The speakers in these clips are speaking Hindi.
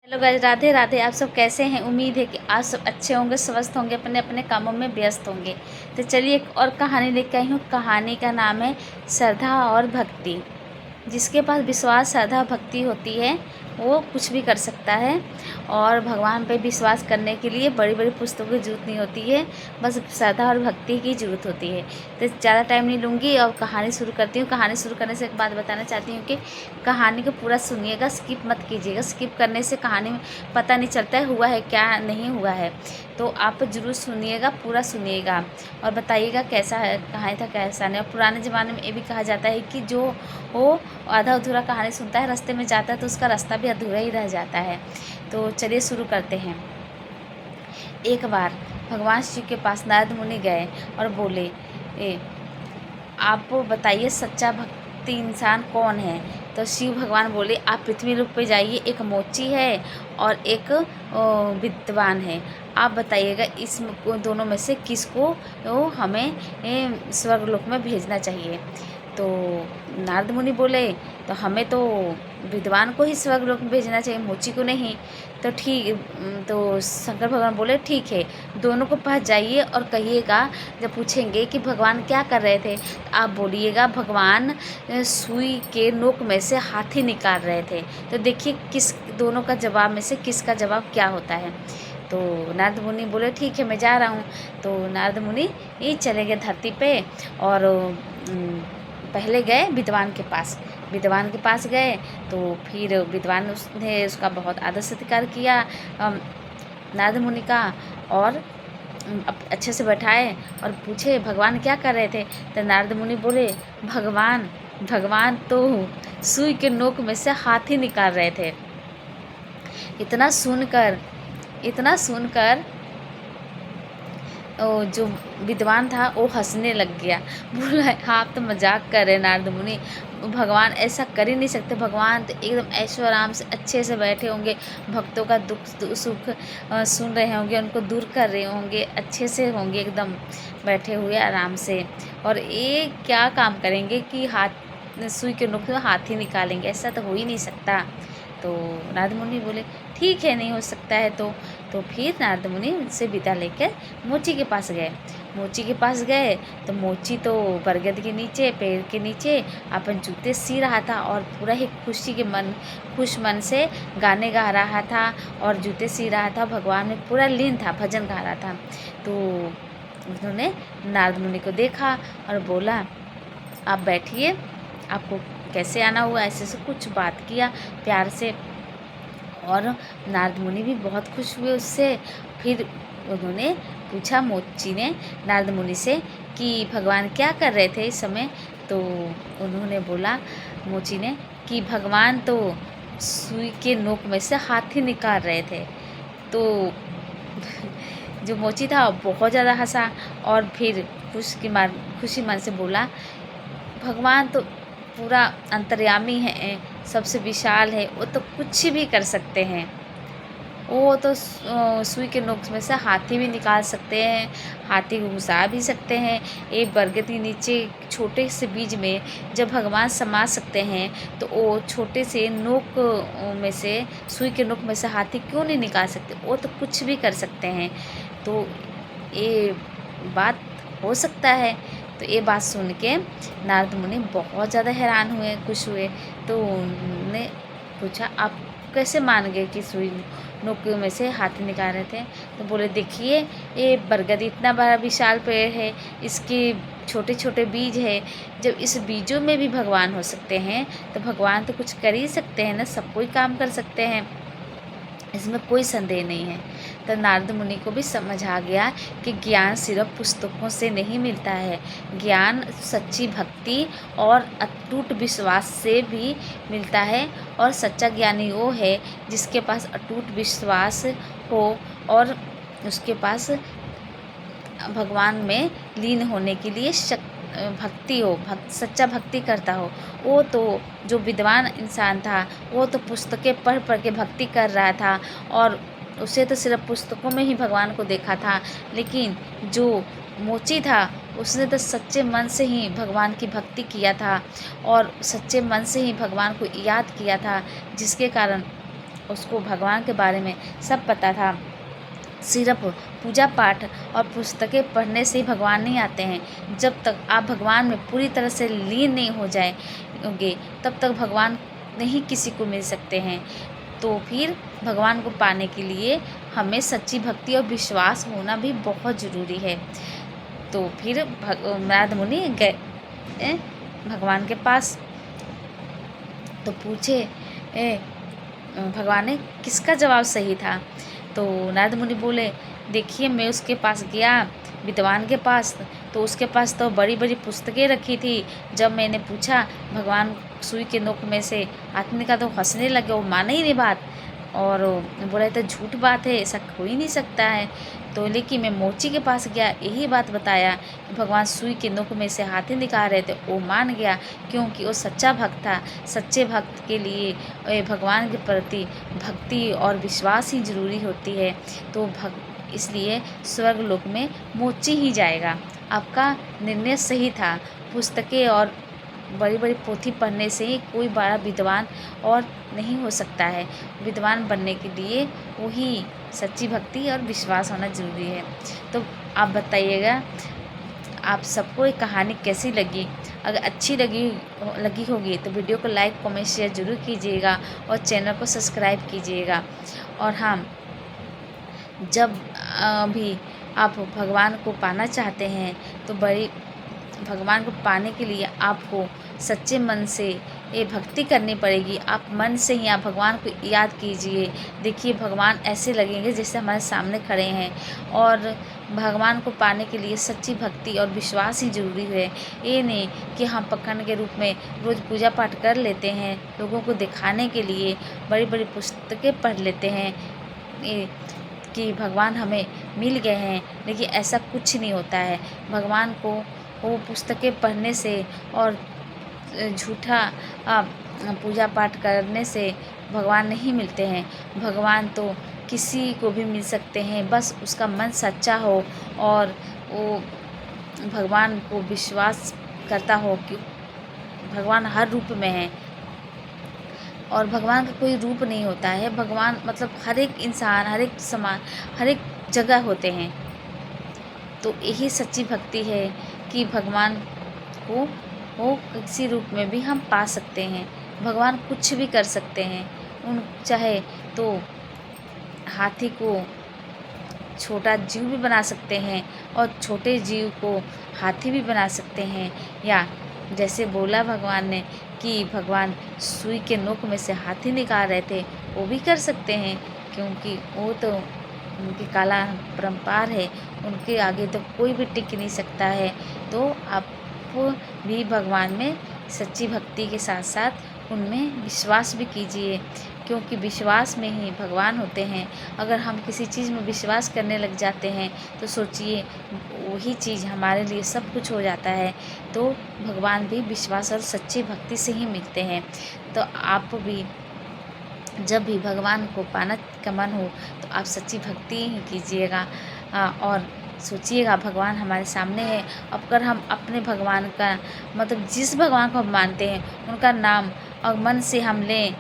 Hello guys, Radhe Radhe. आप सब कैसे हैं? उम्मीद है कि आप सब अच्छे होंगे, स्वस्थ होंगे, अपने अपने कामों में व्यस्त होंगे। तो चलिए एक और कहानी लेकर आई हूँ। कहानी का नाम है श्रद्धा और भक्ति। जिसके पास विश्वास, श्रद्धा, भक्ति होती है वो कुछ भी कर सकता है। और भगवान पे विश्वास करने के लिए बड़ी बड़ी पुस्तकों की ज़रूरत नहीं होती है, बस श्रद्धा और भक्ति की ज़रूरत होती है। तो ज़्यादा टाइम नहीं लूँगी और कहानी शुरू करती हूँ। कहानी शुरू करने से एक बात बताना चाहती हूँ कि कहानी को पूरा सुनिएगा, स्किप मत कीजिएगा। स्किप करने से कहानी में पता नहीं चलता है हुआ है क्या नहीं हुआ है। तो आप ज़रूर सुनिएगा, पूरा सुनिएगा और बताइएगा कैसा है कहानी था, कैसा नहीं। और पुराने ज़माने में ये भी कहा जाता है कि जो वो आधा अधूरा कहानी सुनता है, रास्ते में जाता है तो उसका रास्ता भी अधूरा ही रह जाता है। तो चलिए शुरू करते हैं। एक बार भगवान शिव के पास नारद मुनि गए और बोले, आप बताइए सच्चा भक्ति इंसान कौन है? तो शिव भगवान बोले, आप पृथ्वी लोक पे जाइए, एक मोची है और एक विद्वान है। आप बताइएगा इस दोनों में से किसको हमें स्वर्गलोक में भेजना चाहिए। तो नारद मुनि बोले, तो हमें तो विद्वान को ही स्वर्गलोक में भेजना चाहिए, मोची को नहीं। तो शंकर भगवान बोले, ठीक है, दोनों को पास जाइए और कहिएगा, जब पूछेंगे कि भगवान क्या कर रहे थे, तो आप बोलिएगा भगवान सुई के नोक में से हाथी निकाल रहे थे। तो देखिए किस दोनों का जवाब में से किसका जवाब क्या होता है। तो नारद मुनि बोले, ठीक है, मैं जा रहा हूँ। तो नारद मुनि ये चले गए धरती पे और पहले गए विद्वान के पास। विद्वान के पास गए तो फिर विद्वान उसने उसका बहुत आदर सत्कार किया नारद मुनि का, और अच्छे से बैठाए और पूछे भगवान क्या कर रहे थे। तो नारद मुनि बोले, भगवान भगवान तो सुई के नोक में से हाथी निकाल रहे थे। इतना सुनकर जो विद्वान था वो हंसने लग गया। बोला, आप तो मजाक कर रहे नारद मुनि, भगवान ऐसा कर ही नहीं सकते। भगवान तो एकदम ऐशो आराम से अच्छे से बैठे होंगे, भक्तों का दुख सुख सुन रहे होंगे, उनको दूर कर रहे होंगे, अच्छे से होंगे एकदम बैठे हुए आराम से। और ये क्या काम करेंगे कि सुई के नोक में हाथी निकालेंगे? ऐसा तो हो ही नहीं सकता। तो नारद मुनि बोले, ठीक है, नहीं हो सकता है तो फिर नारद मुनि उनसे विदा लेकर मोची के पास गए। मोची के पास गए तो मोची तो बरगद के नीचे, पेड़ के नीचे अपन जूते सी रहा था और पूरा ही खुश मन से गाने गा रहा था और जूते सी रहा था। भगवान में पूरा लीन था, भजन गा रहा था। तो उन्होंने नारद मुनि को देखा और बोला, आप बैठिए, आपको कैसे आना हुआ, ऐसे से कुछ बात किया प्यार से। और नारद मुनि भी बहुत खुश हुए उससे। फिर उन्होंने पूछा, मोची ने नारद मुनि से, कि भगवान क्या कर रहे थे इस समय। तो उन्होंने बोला, मोची ने, कि भगवान तो सुई के नोक में से हाथी निकाल रहे थे। तो जो मोची था बहुत ज़्यादा हंसा और फिर खुशी मन से बोला, भगवान तो पूरा अंतर्यामी है, सबसे विशाल है, वो तो कुछ भी कर सकते हैं। वो तो सुई के नोक में से हाथी भी निकाल सकते हैं, हाथी को घुसा भी सकते हैं। एक बरगद के नीचे छोटे से बीज में जब भगवान समा सकते हैं तो वो छोटे से नोक में से, सुई के नोक में से हाथी क्यों नहीं निकाल सकते? वो तो कुछ भी कर सकते हैं। तो ये बात हो सकता है। तो ये बात सुन के नारद मुनि बहुत ज़्यादा हैरान हुए, खुश हुए। तो उन्होंने पूछा, आप कैसे मान गए कि सुई नोक में से हाथी निकाल रहे थे? तो बोले, देखिए, ये बरगद इतना बड़ा विशाल पेड़ है, इसके छोटे छोटे बीज है। जब इस बीजों में भी भगवान हो सकते हैं तो भगवान तो कुछ कर ही सकते हैं ना, सब कोई काम कर सकते हैं, इसमें कोई संदेह नहीं है। तो नारद मुनि को भी समझ आ गया कि ज्ञान सिर्फ पुस्तकों से नहीं मिलता है, ज्ञान सच्ची भक्ति और अटूट विश्वास से भी मिलता है। और सच्चा ज्ञानी वो है जिसके पास अटूट विश्वास हो और उसके पास भगवान में लीन होने के लिए भक्ति हो, सच्चा भक्ति करता हो। वो तो जो विद्वान इंसान था वो तो पुस्तकें पढ़ पढ़ के भक्ति कर रहा था और उसे तो सिर्फ पुस्तकों में ही भगवान को देखा था। लेकिन जो मोची था उसने तो सच्चे मन से ही भगवान की भक्ति किया था और सच्चे मन से ही भगवान को याद किया था, जिसके कारण उसको भगवान के बारे में सब पता था। सिर्फ पूजा पाठ और पुस्तकें पढ़ने से ही भगवान नहीं आते हैं। जब तक आप भगवान में पूरी तरह से लीन नहीं हो जाएंगे, तब तक भगवान नहीं किसी को मिल सकते हैं। तो फिर भगवान को पाने के लिए हमें सच्ची भक्ति और विश्वास होना भी बहुत ज़रूरी है। तो फिर नारद मुनि गए भगवान के पास, तो पूछे भगवान ने किसका जवाब सही था। तो नारद मुनि बोले, देखिए मैं उसके पास गया, विद्वान के पास, तो उसके पास तो बड़ी बड़ी पुस्तकें रखी थी। जब मैंने पूछा, भगवान सुई के नोक में से हाथ निकाला तो हंसने लगे, वो माने ही नहीं बात, और बोला तो झूठ बात है, ऐसा हो ही नहीं सकता है। तो लेकिन मैं मोची के पास गया, यही बात बताया कि भगवान सुई के नोक में से हाथी निकाल रहे थे, वो मान गया, क्योंकि वो सच्चा भक्त था। सच्चे भक्त के लिए भगवान के प्रति भक्ति और विश्वास ही जरूरी होती है। तो इसलिए स्वर्ग लोक में मोची ही जाएगा। आपका निर्णय सही था। पुस्तकें और बड़ी बड़ी पोथी पढ़ने से ही कोई बड़ा विद्वान और नहीं हो सकता है। विद्वान बनने के लिए वही सच्ची भक्ति और विश्वास होना ज़रूरी है। तो आप बताइएगा, आप सबको ये कहानी कैसी लगी। अगर अच्छी लगी होगी तो वीडियो को लाइक कमेंट शेयर ज़रूर कीजिएगा और चैनल को सब्सक्राइब कीजिएगा। और हाँ, जब भी आप भगवान को पाना चाहते हैं तो भगवान को पाने के लिए आपको सच्चे मन से ये भक्ति करनी पड़ेगी। आप मन से ही आप भगवान को याद कीजिए। देखिए, भगवान ऐसे लगेंगे जैसे हमारे सामने खड़े हैं। और भगवान को पाने के लिए सच्ची भक्ति और विश्वास ही ज़रूरी है। ये नहीं कि हम पखंड के रूप में रोज़ पूजा पाठ कर लेते हैं, लोगों को दिखाने के लिए बड़ी बड़ी पुस्तकें पढ़ लेते हैं कि भगवान हमें मिल गए हैं, लेकिन ऐसा कुछ नहीं होता है। भगवान को वो पुस्तकें पढ़ने से और झूठा पूजा पाठ करने से भगवान नहीं मिलते हैं। भगवान तो किसी को भी मिल सकते हैं, बस उसका मन सच्चा हो और वो भगवान को विश्वास करता हो कि भगवान हर रूप में है। और भगवान का कोई रूप नहीं होता है। भगवान मतलब हर एक इंसान, हर एक समान, हर एक जगह होते हैं। तो यही सच्ची भक्ति है कि भगवान को वो किसी रूप में भी हम पा सकते हैं। भगवान कुछ भी कर सकते हैं। चाहे तो हाथी को छोटा जीव भी बना सकते हैं और छोटे जीव को हाथी भी बना सकते हैं। या जैसे बोला भगवान ने कि भगवान सुई के नोक में से हाथी निकाल रहे थे, वो भी कर सकते हैं, क्योंकि वो तो उनकी काला परंपार है, उनके आगे तो कोई भी टिक नहीं सकता है। तो आप भी भगवान में सच्ची भक्ति के साथ साथ उनमें विश्वास भी कीजिए, क्योंकि विश्वास में ही भगवान होते हैं। अगर हम किसी चीज़ में विश्वास करने लग जाते हैं तो सोचिए वही चीज़ हमारे लिए सब कुछ हो जाता है। तो भगवान भी विश्वास और सच्ची भक्ति से ही मिलते हैं। तो आप भी जब भी भगवान को पाना का मन हो तो आप सच्ची भक्ति ही कीजिएगा और सोचिएगा भगवान हमारे सामने है। अगर हम अपने भगवान का मतलब जिस भगवान को हम मानते हैं उनका नाम और मन से हम लें,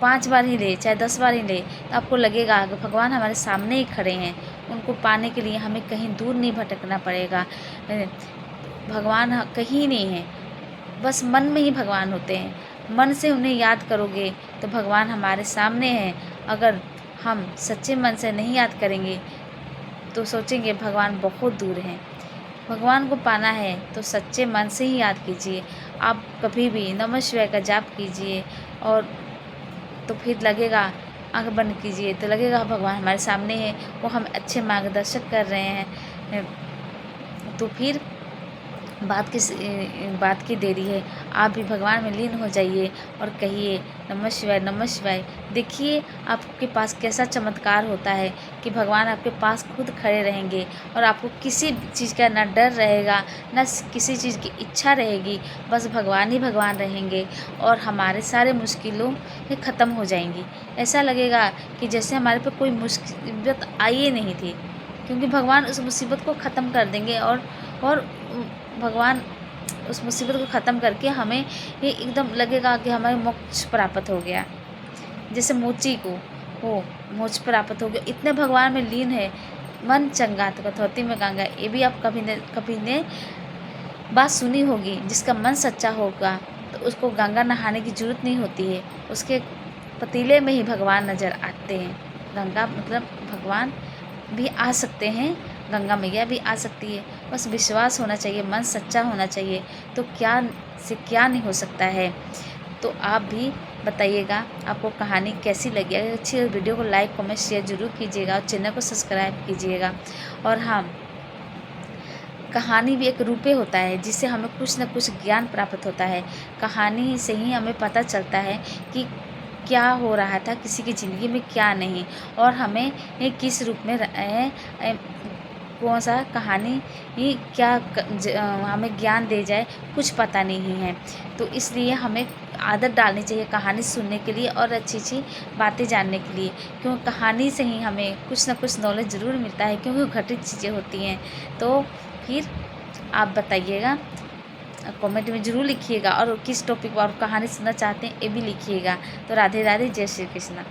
5 बार ही ले, चाहे 10 बार ही ले, तो आपको लगेगा कि भगवान हमारे सामने ही खड़े हैं। उनको पाने के लिए हमें कहीं दूर नहीं भटकना पड़ेगा। भगवान कहीं नहीं है, बस मन में ही भगवान होते हैं। मन से उन्हें याद करोगे तो भगवान हमारे सामने हैं। अगर हम सच्चे मन से नहीं याद करेंगे तो सोचेंगे भगवान बहुत दूर हैं। भगवान को पाना है तो सच्चे मन से ही याद कीजिए। आप कभी भी नमः शिवाय का जाप कीजिए और तो फिर लगेगा, आँख बंद कीजिए तो लगेगा भगवान हमारे सामने है, वो हम अच्छे मार्गदर्शक कर रहे हैं। तो फिर बात की देरी है। आप भी भगवान में लीन हो जाइए और कहिए नमः शिवाय नमः शिवाय। देखिए आपके पास कैसा चमत्कार होता है कि भगवान आपके पास खुद खड़े रहेंगे और आपको किसी चीज़ का ना डर रहेगा, ना किसी चीज़ की इच्छा रहेगी। बस भगवान ही भगवान रहेंगे और हमारे सारे मुश्किलों ख़त्म हो जाएंगी। ऐसा लगेगा कि जैसे हमारे पे कोई मुसीबत आई ही नहीं थी, क्योंकि भगवान उस मुसीबत को ख़त्म कर देंगे और भगवान उस मुसीबत को ख़त्म करके हमें ये एकदम लगेगा कि हमें मोक्ष प्राप्त हो गया। जैसे मोची को हो मोक्ष प्राप्त हो गया, इतने भगवान में लीन है। मन चंगा तो कथौती में गंगा, ये भी आप कभी ने बात सुनी होगी। जिसका मन सच्चा होगा तो उसको गंगा नहाने की जरूरत नहीं होती है, उसके पतीले में ही भगवान नज़र आते हैं। गंगा मतलब भगवान भी आ सकते हैं, गंगा मैया भी आ सकती है, बस विश्वास होना चाहिए, मन सच्चा होना चाहिए, तो क्या से क्या नहीं हो सकता है। तो आप भी बताइएगा आपको कहानी कैसी लगी। अगर अच्छी है वीडियो को लाइक कमेंट शेयर जरूर कीजिएगा और चैनल को सब्सक्राइब कीजिएगा। और हाँ, कहानी भी एक रूपे होता है जिससे हमें कुछ न कुछ ज्ञान प्राप्त होता है। कहानी से ही हमें पता चलता है कि क्या हो रहा था किसी की ज़िंदगी में, क्या नहीं, और हमें किस रूप में कौन सा कहानी ही क्या हमें ज्ञान दे जाए कुछ पता नहीं है। तो इसलिए हमें आदत डालनी चाहिए कहानी सुनने के लिए और अच्छी बातें जानने के लिए, क्योंकि कहानी से ही हमें कुछ न कुछ नॉलेज ज़रूर मिलता है, क्योंकि वो घटित चीज़ें होती हैं। तो फिर आप बताइएगा, कमेंट में ज़रूर लिखिएगा, और किस टॉपिक पर आप कहानी सुनना चाहते हैं ये भी लिखिएगा। तो राधे राधे, जय श्री कृष्णा।